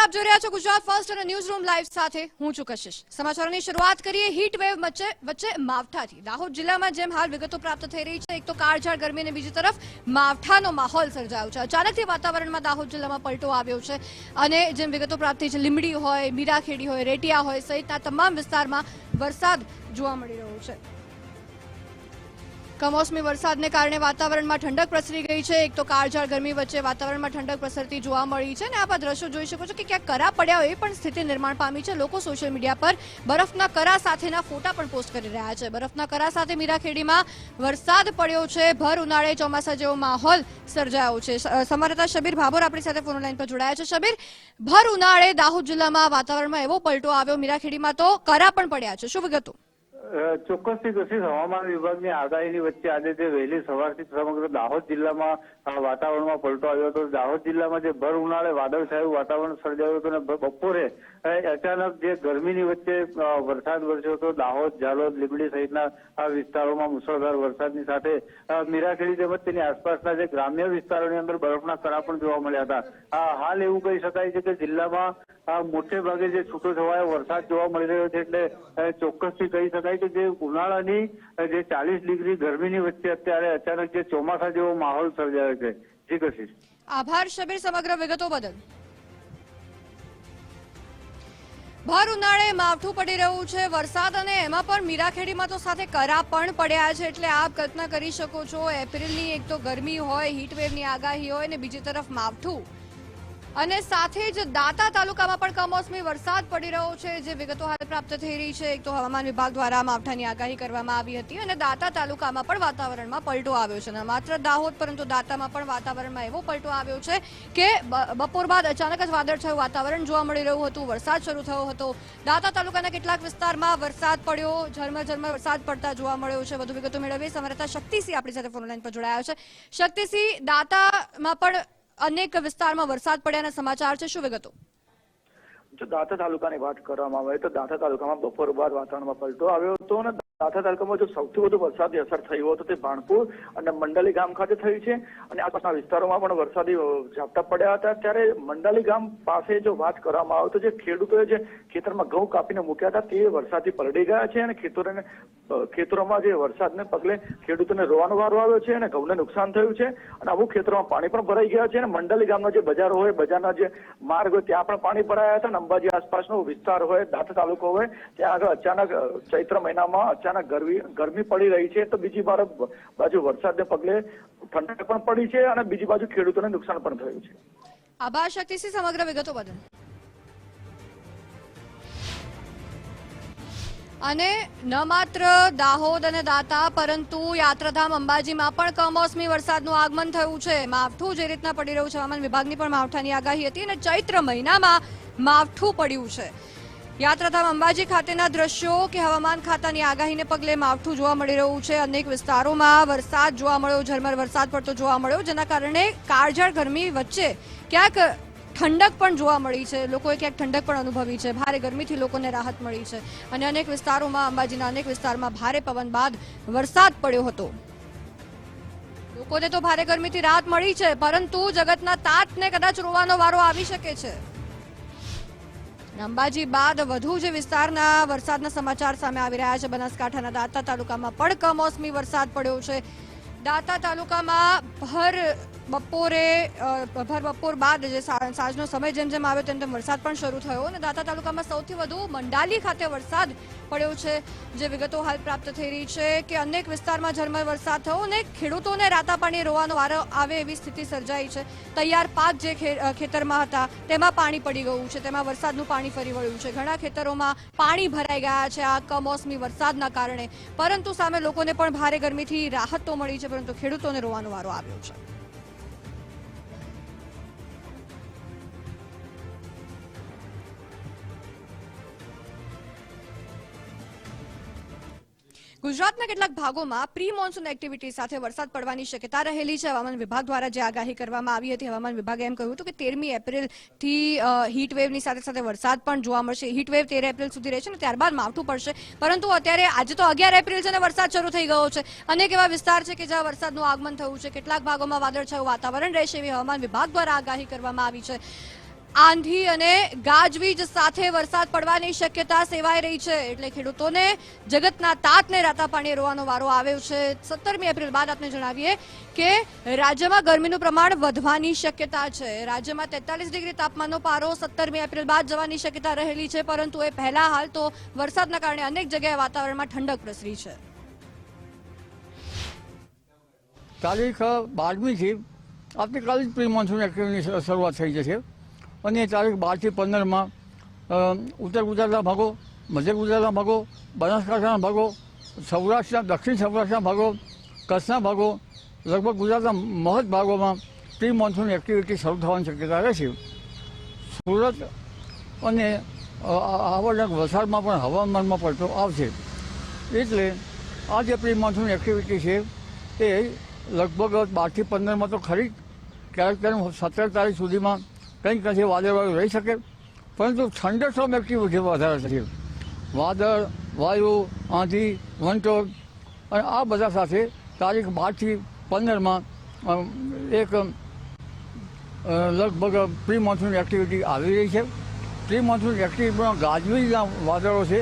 આપ જોઈ રહ્યા છો ગુજરાત ફર્સ્ટ અને ન્યૂઝ રૂમ લાઈવ સાથે હું છું કશિશ। સમાચારોની શરૂઆત કરીએ હીટ વેવ વચ્ચે માવઠાથી। દાહોદ જિલ્લામાં જેમ હાલ વિગતો પ્રાપ્ત થઈ રહી છે, એક તો કાળઝાળ ગરમી અને બીજી તરફ માવઠાનો માહોલ સર્જાયો છે। અચાનકથી વાતાવરણમાં દાહોદ જિલ્લામાં પલટો આવ્યો છે અને જેમ વિગતો પ્રાપ્ત થઈ છે, લીંબડી હોય, મીરાખેડી હોય, રેટિયા હોય સહિતના તમામ વિસ્તારમાં વરસાદ જોવા મળી રહ્યો છે। કમોસમી વરસાદને કારણે વાતાવરણમાં ઠંડક પ્રસરી ગઈ છે। એક તો કાળઝાળ ગરમી વચ્ચે વાતાવરણમાં ઠંડક પ્રસરતી જોવા મળી છે અને આપ આ દ્રશ્યો જોઈ શકો છો કે ક્યાંક કરા પડ્યા હોય એ પણ સ્થિતિ નિર્માણ પામી છે। લોકો સોશિયલ મીડિયા પર બરફના કરા સાથેના ફોટા પણ પોસ્ટ કરી રહ્યા છે। બરફના કરા સાથે મીરાખેડીમાં વરસાદ પડ્યો છે। ભર ઉનાળે ચોમાસા જેવો માહોલ સર્જાયો છે। સંવાદદાતા શબીર ભાભોર આપણી સાથે ફોન લાઈન પર જોડાયા છે। શબીર, ભર ઉનાળે દાહોદ જિલ્લામાં વાતાવરણમાં એવો પલટો આવ્યો, મીરાખેડીમાં તો કરા પણ પડ્યા છે, શું વિગતો? ચોક્કસથી કશી હવામાન વિભાગની આગાહીની વચ્ચે આજે જે વહેલી સવારથી સમગ્ર દાહોદ જિલ્લામાં વાતાવરણમાં પલટો આવ્યો હતો। દાહોદ જિલ્લામાં જે ભર ઉનાળે વાદળછાયું વાતાવરણ સર્જાયું હતું અને બપોરે અચાનક જે ગરમીની વચ્ચે વરસાદ વરસ્યો હતો। દાહોદ, ઝાલોદ, લીંબડી સહિતના વિસ્તારોમાં મુશળધાર વરસાદની સાથે મીરાખેડી તેમજ તેની આસપાસના જે ગ્રામ્ય વિસ્તારોની અંદર બરફના કરા પણ જોવા મળ્યા હતા। હાલ એવું કહી શકાય છે કે જિલ્લામાં મોટે ભાગે જે છૂટો છવાયો વરસાદ જોવા મળી રહ્યો છે, એટલે ચોક્કસથી કહી શકાય કે જે ઉનાળાની જે 40 ડિગ્રી ગરમીની વચ્ચે અત્યારે અચાનક જે ચોમાસા જેવો માહોલ સર્જાયો છે। જી કશિશ, આભાર શબીર સમગ્ર વિગતો બદલ। ભર ઉનાળે માવઠું પડી રહ્યું છે વરસાદ અને એમાં પણ મીરાખેડીમાં તો સાથે કરા પણ પડ્યા છે, એટલે આપ કલ્પના કરી શકો છો એપ્રિલની એક તો ગરમી હોય, હીટવેવની આગાહી હોય અને બીજી તરફ માવઠું અને સાથે જ દાતા તાલુકામાં પણ કમોસમી વરસાદ પડી રહ્યો છે। જે વિગતો હાલ પ્રાપ્ત થઈ રહી છે, એક તો હવામાન વિભાગ દ્વારા માવઠાની આગાહી કરવામાં આવી હતી અને દાતા તાલુકામાં પણ વાતાવરણમાં પલટો આવ્યો છે। માત્ર દાહોદ પરંતુ દાતામાં પણ વાતાવરણમાં એવો પલટો આવ્યો છે કે બપોર બાદ અચાનક જ વાદળછાયું વાતાવરણ જોવા મળી રહ્યું હતું, વરસાદ શરૂ થયો હતો। દાતા તાલુકાના કેટલાક વિસ્તારમાં વરસાદ પડ્યો, ઝરમર વરસાદ પડતા જોવા મળ્યો છે। વધુ વિગતો મેળવીએ સંવાદદાતા શક્તિસિંહ આપણી સાથે ફોન લાઈન પર જોડાયા છે। શક્તિસિંહ, દાતામાં પણ અનેક વિસ્તારમાં વરસાદ પડ્યાના સમાચાર છે, શું વિગતો? જો દાતા તાલુકાની વાત કરવામાં આવે તો દાતા તાલુકામાં બપોર બાદ વાતાવરણમાં પલટો આવ્યો હતો અને દાતા તાલુકામાં જો સૌથી વધુ વરસાદી અસર થયો હતો તે ભાણપુર અને મંડાલી ગામ ખાતે થઈ છે અને આસપાસના વિસ્તારોમાં પણ વરસાદી ઝાપટા પડ્યા હતા। ત્યારે મંડાલી ગામ પાસે જો વાત કરવામાં આવે તો જે ખેડૂતોએ જે ખેતરમાં ઘઉં કાપીને મૂક્યા હતા તે વરસાદથી પલળી ગયા છે અને ખેતરોમાં જે વરસાદને પગલે ખેડૂતોને રોવાનો વારો આવ્યો છે અને ઘઉંને નુકસાન થયું છે અને અમુક ખેતરોમાં પાણી પણ ભરાઈ ગયા છે અને મંડાલી ગામના જે બજારો હોય, બજારના જે માર્ગ હોય ત્યાં પણ પાણી ભરાયા હતા। અંબાજી આસપાસનો વિસ્તાર હોય, દાતા તાલુકો હોય, ત્યાં આગળ અચાનક ચૈત્ર મહિનામાં અચાનક ગરમી પડી રહી છે તો બીજી બાજુ વરસાદને પગલે ઠંડક પણ પડી છે અને બીજી બાજુ ખેડૂતોને નુકસાન પણ થયું છે। આભાર શક્તિસિંહ સમગ્ર વિગતો બદલ। અને ન માત્ર દાહોદ અને દાતા પરંતુ યાત્રાધામ અંબાજીમાં પણ કમોસમી વરસાદનું આગમન થયું છે। માવઠું જે રીતના પડી રહ્યું છે, હવામાન વિભાગની પણ માવઠાની આગાહી હતી અને ચૈત્ર મહિનામાં માવઠું પડ્યું છે। યાત્રાધામ અંબાજી ખાતેના દ્રશ્યો કે હવામાન ખાતાની આગાહીને પગલે માવઠું જોવા મળી રહ્યું છે। અનેક વિસ્તારોમાં વરસાદ જોવા મળ્યો, ઝરમર વરસાદ પડતો જોવા મળ્યો, જેના કારણે કાળઝાળ ગરમી વચ્ચે ક્યાંક ઠંડક પણ જોવા મળી છે। લોકોએ ક્યાંક ઠંડક પણ અનુભવી છે, ભારે ગરમીથી લોકોને રાહત મળી છે અને અનેક વિસ્તારોમાં, અંબાજીના અનેક વિસ્તારમાં ભારે પવન બાદ વરસાદ પડ્યો હતો। લોકોને તો ભારે ગરમીથી રાહત મળી છે, પરંતુ જગતના તાતને કદાચ રોવાનો વારો આવી શકે છે। અંબાજી બાદ વધુ જે વિસ્તારના વરસાદના સમાચાર સામે આવી રહ્યા છે, બનાસકાંઠાના દાતા તાલુકામાં પણ કમોસમી વરસાદ પડ્યો છે। દાતા તાલુકામાં ભર બપોર બાદ જે સાંજનો સમય જેમ જેમ આવ્યો તેમ તેમ વરસાદ પણ શરૂ થયો અને દાતા તાલુકામાં સૌથી વધુ મંડાલી ખાતે વરસાદ પડ્યો છે। જે વિગતો હાલ પ્રાપ્ત થઈ રહી છે કે અનેક વિસ્તારમાં ઝરમર વરસાદ થયો અને ખેડૂતોને રાતા પાણી રોવાનો વારો આવે એવી સ્થિતિ સર્જાઈ છે। તૈયાર પાક જે ખેતરમાં હતા તેમાં પાણી પડી ગયું છે, તેમાં વરસાદનું પાણી ફરી વળ્યું છે। ઘણા ખેતરોમાં પાણી ભરાઈ ગયા છે આ કમોસમી વરસાદના કારણે, પરંતુ સામે લોકોને પણ ભારે ગરમીથી રાહત તો મળી છે, પરંતુ ખેડૂતોને રોવાનો વારો આવ્યો છે। ગુજરાતના કેટલાક ભાગોમાં પ્રી મોન્સૂન એક્ટિવિટી સાથે વરસાદ પડવાની શક્યતા રહેલી છે। હવામાન વિભાગ દ્વારા જે આગાહી કરવામાં આવી હતી, હવામાન વિભાગે એમ કહ્યું હતું કે 13મી એપ્રિલથી હીટવેવની સાથે સાથે વરસાદ પણ જોવા મળશે। હીટવેવ 13 એપ્રિલ સુધી રહેશે અને ત્યારબાદ માવઠું પડશે, પરંતુ અત્યારે આજે તો 11 એપ્રિલ છે અને વરસાદ શરૂ થઈ ગયો છે। અનેક એવા વિસ્તાર છે કે જ્યાં વરસાદનું આગમન થયું છે, કેટલાક ભાગોમાં વાદળછાયું વાતાવરણ રહેશે એવી હવામાન વિભાગ દ્વારા આગાહી કરવામાં આવી છે। આંધી અને ગાજવીજ સાથે વરસાદ પડવાની શક્યતા સેવાઈ રહી છે એટલે ખેડૂતોને જગતના તાતને રાતા પાણીએ રોવાનો વારો આવ્યો છે। 17મી એપ્રિલ બાદ આપને જણાવીએ કે રાજ્યમાં ગરમીનું પ્રમાણ વધવાની શક્યતા છે। રાજ્યમાં 43 ડિગ્રી તાપમાનનો પારો 17મી એપ્રિલ બાદ જવાની શક્યતા રહેલી છે, પરંતુ એ પહેલા હાલ તો વરસાદના કારણે અનેક જગ્યાએ વાતાવરણમાં ઠંડક પ્રસરી છે। તારીખ 12મીથી આવતીકાલે જ પ્રી મોન્સૂન એક્ટિવિટીની શરૂઆત થઈ જશે અને તારીખ 12 થી 15માં ઉત્તર ગુજરાતના ભાગો, મધ્ય ગુજરાતના ભાગો, બનાસકાંઠાના ભાગો, સૌરાષ્ટ્રના દક્ષિણ સૌરાષ્ટ્રના ભાગો, કચ્છના ભાગો, લગભગ ગુજરાતના મહદ ભાગોમાં પ્રી મોન્સૂન એક્ટિવિટી શરૂ થવાની શક્યતા રહેશે। સુરત અને આવડના વલસાડમાં પણ હવામાનમાં પલટો આવશે, એટલે આ જે પ્રી મોન્સૂન એક્ટિવિટી છે એ લગભગ 12 થી 15માં તો ખરી, ક્યારેક 17 તારીખ સુધીમાં કંઈક કશે વાદળવાળું રહી શકે, પરંતુ થંડરસ્ટોર્મ એક્ટિવિટી વધારે થશે। વાદળ, વાયુ, આંધી, વંટોળ અને આ બધા સાથે તારીખ 12 થી 15માં એક લગભગ પ્રી મોન્સૂન એક્ટિવિટી આવી રહી છે। પ્રી મોન્સૂન એક્ટિવિટીમાં ગાજવીજના વાદળો છે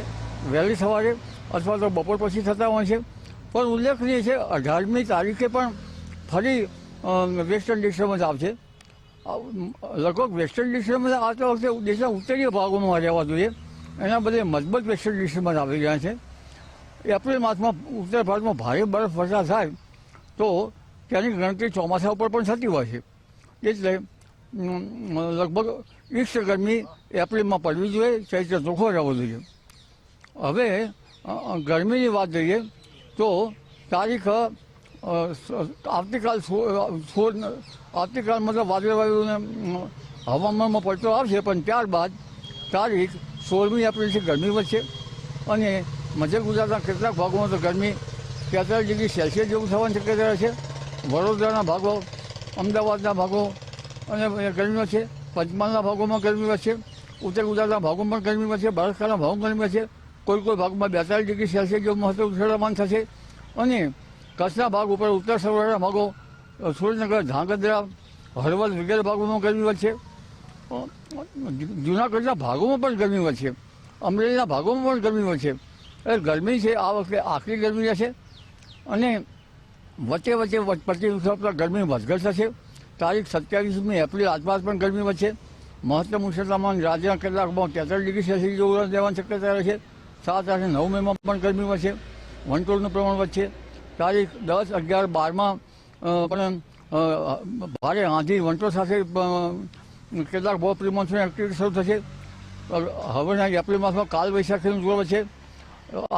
વહેલી સવારે અથવા તો બપોર પછી થતા હોય છે, પણ ઉલ્લેખનીય છે 18મી તારીખે પણ ફરી વેસ્ટર્ન ડિસ્ટર્બન્સ આવશે। લગભગ વેસ્ટર્ન ડિસ્ટર્બન્સ આવતા વખતે દેશના ઉત્તરીય ભાગોમાં રહેવા જોઈએ, એના બદલે મજબૂત વેસ્ટર્ન ડિસ્ટર્બન્સ આવી રહ્યા છે। એપ્રિલ માસમાં ઉત્તર ભારતમાં ભારે બરફ વર્ષા થાય તો તેની ગણતરી ચોમાસા ઉપર પણ થતી હોય છે, એટલે લગભગ ઈસ્ટ ગરમી એપ્રિલમાં પડવી જોઈએ, ચૈત્ર ચોખ્ખો રહેવો જોઈએ। હવે ગરમીની વાત કરીએ તો તારીખ આવતીકાલ મતલબ વાદળવાયુને હવામાનમાં પડતો આવશે, પણ ત્યારબાદ તારીખ 16મી એપ્રિલથી ગરમી વધશે અને મધ્ય ગુજરાતના કેટલાક ભાગોમાં તો ગરમી 43 ડિગ્રી સેલ્સિયસ જેવું થવાની શક્યતા રહે છે। વડોદરાના ભાગો, અમદાવાદના ભાગો અને ગરમી વધશે, પંચમહાલના ભાગોમાં ગરમી વધશે, ઉત્તર ગુજરાતના ભાગોમાં પણ ગરમી વધશે, બનાસકાંઠાના ભાગોમાં ગરમી વધશે, કોઈ ભાગમાં 42 ડિગ્રી સેલ્સિયસ જેવું મહત્તમ ઉષ્ણતામાન થશે અને કચ્છના ભાગ ઉપર ઉત્તર સૌરાષ્ટ્રના ભાગો, સુરેન્દ્રનગર, ધાંગધ્રા, હળવદ વગેરે ભાગોમાં ગરમી વધશે। જૂનાગઢના ભાગોમાં પણ ગરમી વધશે, અમરેલીના ભાગોમાં પણ ગરમી વધશે। એટલે ગરમી છે આ વખતે આખરી ગરમી રહેશે અને વચ્ચે પડતી ગરમી વધઘટ થશે। તારીખ 27મી એપ્રિલ આસપાસ પણ ગરમી વધશે। મહત્તમ ઉષ્ણતામાન રાજ્યના કેટલાકમાં 43 ડિગ્રી સેલ્સિયસ જેવું રહેવાની શક્યતા રહેશે। 7, 8 અને 9 મેમાં પણ ગરમી વધશે, વંટોળનું પ્રમાણ વધશે। તારીખ 10, 11, 12માં પણ ભારે આંધી વંટોળ સાથે કેટલાક બહુ પ્રી મોન્સૂન એક્ટિવિટી શરૂ થશે। હવેના એપ્રિલ માસમાં કાલ વૈશાખીનું જોર વધશે।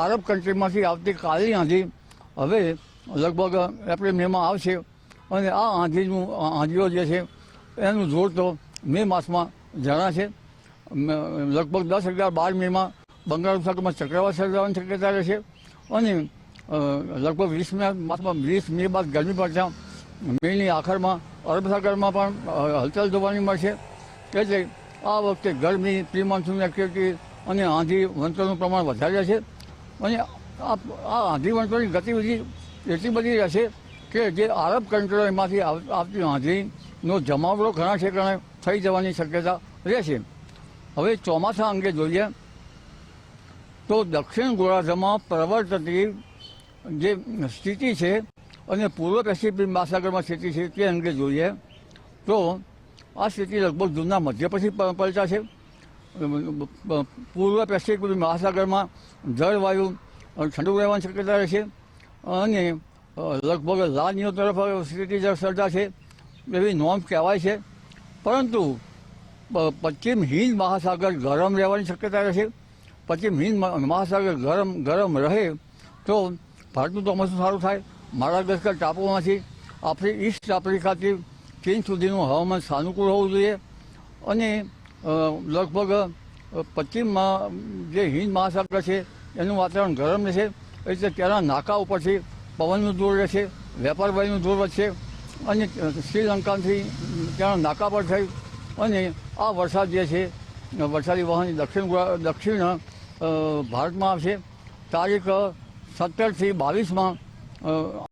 આરબ કન્ટ્રીમાંથી આવતી કાલની આંધી હવે લગભગ એપ્રિલ મેમાં આવશે અને આ આંધીઓ જે છે એનું જોર તો મે માસમાં જણાશે। લગભગ 10, 11, 12 મેમાં બંગાળ ઉપસાગરમાં ચક્રવાત સર્જાવાની શક્યતા રહેશે અને લગભગ 20 મે બાદ ગરમી પડતા મેની આખરમાં અરબ સાગરમાં પણ હલચલ જોવાની મળશે। એટલે આ વખતે ગરમી, પ્રી મોન્સૂન એક્ટિવિટી અને આંધી વંટોળનું પ્રમાણ વધારે રહેશે અને આ આંધી વંટોળની ગતિવિધિ એટલી બધી રહેશે કે જે આરબ કન્ટ્રીમાંથી આવતી આંધીનો જમાવડો ઘણા ઠેકાણે થઈ જવાની શક્યતા રહેશે। હવે ચોમાસા અંગે જોઈએ તો દક્ષિણ ગોળાર્ધમાં પ્રવર્તતી જે સ્થિતિ છે અને પૂર્વ પેસિફિક મહાસાગરમાં સ્થિતિ છે તે અંગે જોઈએ તો આ સ્થિતિ લગભગ જૂનના મધ્ય પછી પલટાશે। પૂર્વ પેસિફિક મહાસાગરમાં જળવાયુ ઠંડુ રહેવાની શક્યતા રહેશે અને લગભગ લાનિયો તરફ સ્થિતિ સર્જાશે એવી નોંધ કહેવાય છે, પરંતુ પશ્ચિમ હિન્દ મહાસાગર ગરમ રહેવાની શક્યતા રહેશે। પશ્ચિમ હિન્દ મહાસાગર ગરમ રહે તો ભારતનું ચોમાસું સારું થાય। માડાગાસ્કર ટાપુમાંથી ઈસ્ટ આફ્રિકાથી ચીન સુધીનું હવામાન સાનુકૂળ હોવું જોઈએ અને લગભગ પશ્ચિમમાં જે હિન્દ મહાસાગર છે એનું વાતાવરણ ગરમ રહેશે, એટલે ત્યાંના નાકા ઉપરથી પવનનું જોર રહેશે, વેપાર વાયુનું જોર વધશે અને શ્રીલંકાથી ત્યાંના નાકા પર થઈ અને આ વરસાદ જે છે વરસાદી વાહન દક્ષિણ ભારતમાં આવશે। તારીખ 17 થી 22માં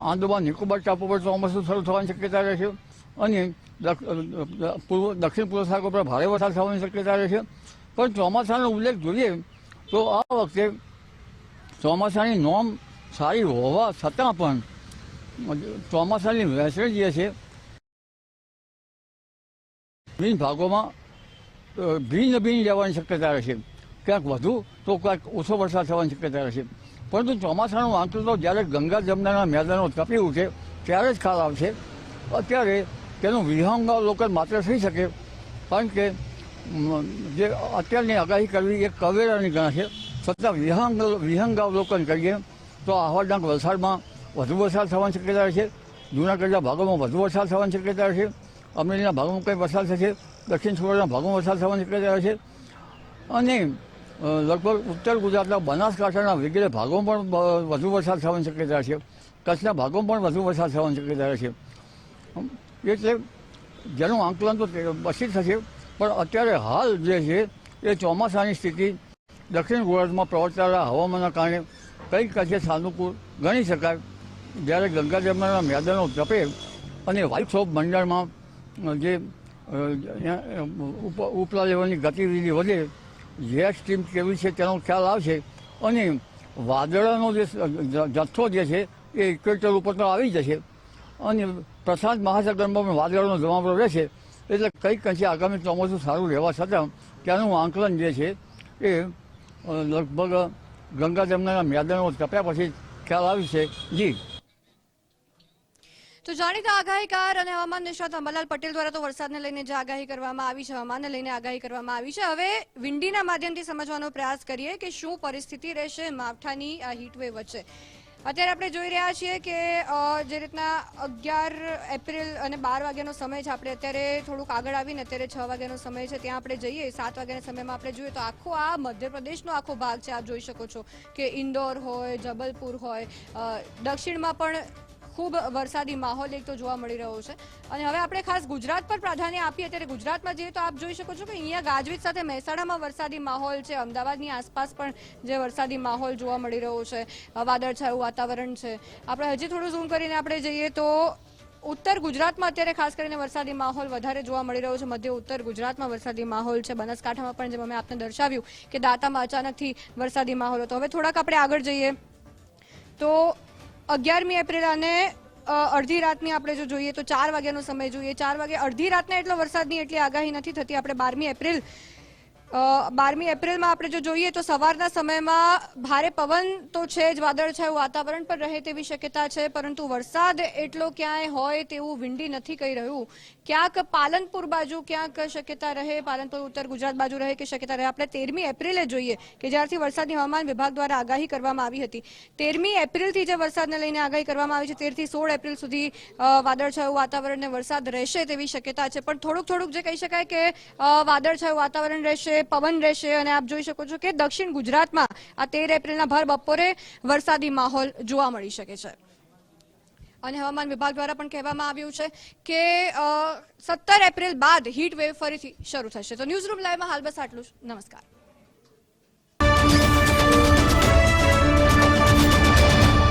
આંદોમાન નિકોબાર ટાપુ પર ચોમાસું શરૂ થવાની શક્યતા રહેશે અને દક્ષિણ પૂર્વ ભાગો પર ભારે વરસાદ થવાની શક્યતા રહે છે. પણ ચોમાસાનો ઉલ્લેખ જોઈએ તો આ વખતે ચોમાસાની નોમ સારી હોવા છતાં પણ ચોમાસાની વહેંચણી જે છે વિવિધ ભાગોમાં ભિન્ન રહેવાની શક્યતા રહેશે. ક્યાંક વધુ તો ક્યાંક ઓછો વરસાદ થવાની શક્યતા રહેશે. પરંતુ ચોમાસાનું આંકડો તો જ્યારે ગંગા જમનાના મેદાનો તપી ઉઠે ત્યારે જ ખ્યાલ આવશે. અત્યારે તેનું વિહંગાવલોકન માત્ર થઈ શકે, કારણ કે જે અત્યારની આગાહી કરવી એ કવેરાની ગણાશે. છતાં વિહંગાવલોકન કરીએ તો આહવા વલસાડમાં વધુ વરસાદ થવાની શક્યતા રહેશે. જૂનાગઢના ભાગોમાં વધુ વરસાદ થવાની શક્યતા રહેશે. અમરેલીના ભાગોમાં કંઈ વરસાદ થશે. દક્ષિણ સૌરાષ્ટ્રના ભાગોમાં વરસાદ થવાની શક્યતા રહેશે. અને લગભગ ઉત્તર ગુજરાતના બનાસકાંઠાના વગેરે ભાગોમાં પણ વધુ વરસાદ થવાની શક્યતા રહેશે. કચ્છના ભાગોમાં પણ વધુ વરસાદ થવાની શક્યતા રહેશે. એટલે જેનું આંકલન તો પછી થશે, પણ અત્યારે હાલ જે છે એ ચોમાસાની સ્થિતિ દક્ષિણ ગુજરાતમાં પ્રવર્તાયેલા હવામાનના કારણે કંઈક કચ્છે સાનુકૂળ ગણી શકાય. જ્યારે ગંગા જમનાના મેદાનો તપે અને વ્હાઇટસોપ મંડળમાં જે ઉપલા લેવલની ગતિવિધિ વધે, જેટ સ્ટ્રીમ કેવી છે તેનો ખ્યાલ આવશે. અને વાદળાનો જે જથ્થો જે છે એ ઇક્વેટર ઉપર તો આવી જશે અને પ્રશાંત મહાસાગરમાં પણ વાદળાનો જમાવડો રહેશે. એટલે કંઈક અંશે આગામી ચોમાસું સારું રહેવા છતાં ત્યાંનું આંકલન જે છે એ લગભગ ગંગા જમનાના મેદાનો તપ્યા પછી ખ્યાલ આવી છે. જી. તો જાણીતા આગાહીકાર અને હવામાન નિષ્ણાત અંબાલાલ પટેલ દ્વારા તો વરસાદને લઈને જે આગાહી કરવામાં આવી છે, હવામાનને લઈને આગાહી કરવામાં આવી છે. હવે વિંડીના માધ્યમથી સમજવાનો પ્રયાસ કરીએ કે શું પરિસ્થિતિ રહેશે માવઠાની આ હીટવેવ વચ્ચે. અત્યારે આપણે જોઈ રહ્યા છીએ કે જે રીતના 11 એપ્રિલ અને 12 વાગ્યાનો સમય છે, આપણે અત્યારે થોડુંક આગળ આવીને અત્યારે 6 વાગ્યાનો સમય છે, ત્યાં આપણે જઈએ 7 વાગ્યાના સમયમાં આપણે જોઈએ તો આખો આ મધ્યપ્રદેશનો આખો ભાગ છે. આપ જોઈ શકો છો કે ઇન્દોર હોય, જબલપુર હોય, દક્ષિણમાં પણ ખૂબ વરસાદી માહોલ એક તો જોવા મળી રહ્યો છે. અને હવે આપણે ખાસ ગુજરાત પર પ્રાધાન્ય આપીએ. અત્યારે ગુજરાતમાં જઈએ તો આપ જોઈ શકો છો કે અહીંયા ગાજવીજ સાથે મહેસાણામાં વરસાદી માહોલ છે. અમદાવાદની આસપાસ પણ જે વરસાદી માહોલ જોવા મળી રહ્યો છે, વાદળછાયું વાતાવરણ છે. આપણે હજી થોડું ઝૂમ કરીને આપણે જઈએ તો ઉત્તર ગુજરાતમાં અત્યારે ખાસ કરીને વરસાદી માહોલ વધારે જોવા મળી રહ્યો છે. મધ્ય ઉત્તર ગુજરાતમાં વરસાદી માહોલ છે. બનાસકાંઠામાં પણ જેમ અમે આપને દર્શાવ્યું કે દાંતામાં અચાનકથી વરસાદી માહોલ હતો. હવે થોડાક આપણે આગળ જઈએ તો 11મી એપ્રિલ અને અડધી રાતની આપણે જો જોઈએ તો 4 વાગ્યાનો સમય જોઈએ. 4 વાગે અડધી રાતના એટલો વરસાદની એટલી આગાહી નથી થતી. આપણે 12મી એપ્રિલમાં આપણે જો જોઈએ તો સવારના સમયમાં ભારે પવન તો છે જ, વાદળછાયું વાતાવરણ પર રહે તેવી શક્યતા છે, પરંતુ વરસાદ એટલો ક્યાંય હોય તેવું વિંડી નથી કહી રહ્યું. ક્યાંક પાલનપુર બાજુ ક્યાંક શક્યતા રહે, પાલનપુર ઉત્તર ગુજરાત બાજુ રહે કે શક્યતા રહે. આપણે 13મી એપ્રિલે જોઈએ કે જ્યારથી વરસાદની હવામાન વિભાગ દ્વારા આગાહી કરવામાં આવી હતી. 13મી એપ્રિલથી જે વરસાદને લઈને આગાહી કરવામાં આવી છે, 13થી 16 એપ્રિલ સુધી વાદળછાયું વાતાવરણ અને વરસાદ રહેશે તેવી શક્યતા છે. પણ થોડુંક જે કહી શકાય કે વાદળછાયું વાતાવરણ રહેશે, પવન રહેશે. અને આપ જોઈ શકો છો કે દક્ષિણ ગુજરાતમાં આ 13 એપ્રિલના ભર બપોરે વરસાદી માહોલ જોવા મળી શકે છે. અને હવામાન વિભાગ દ્વારા પણ કહેવામાં આવ્યું છે કે 17 એપ્રિલ બાદ હીટ વેવ ફરીથી શરૂ થશે. તો ન્યૂઝ રૂમ લાઈવમાં હાલ બસ આટલું જ. નમસ્કાર.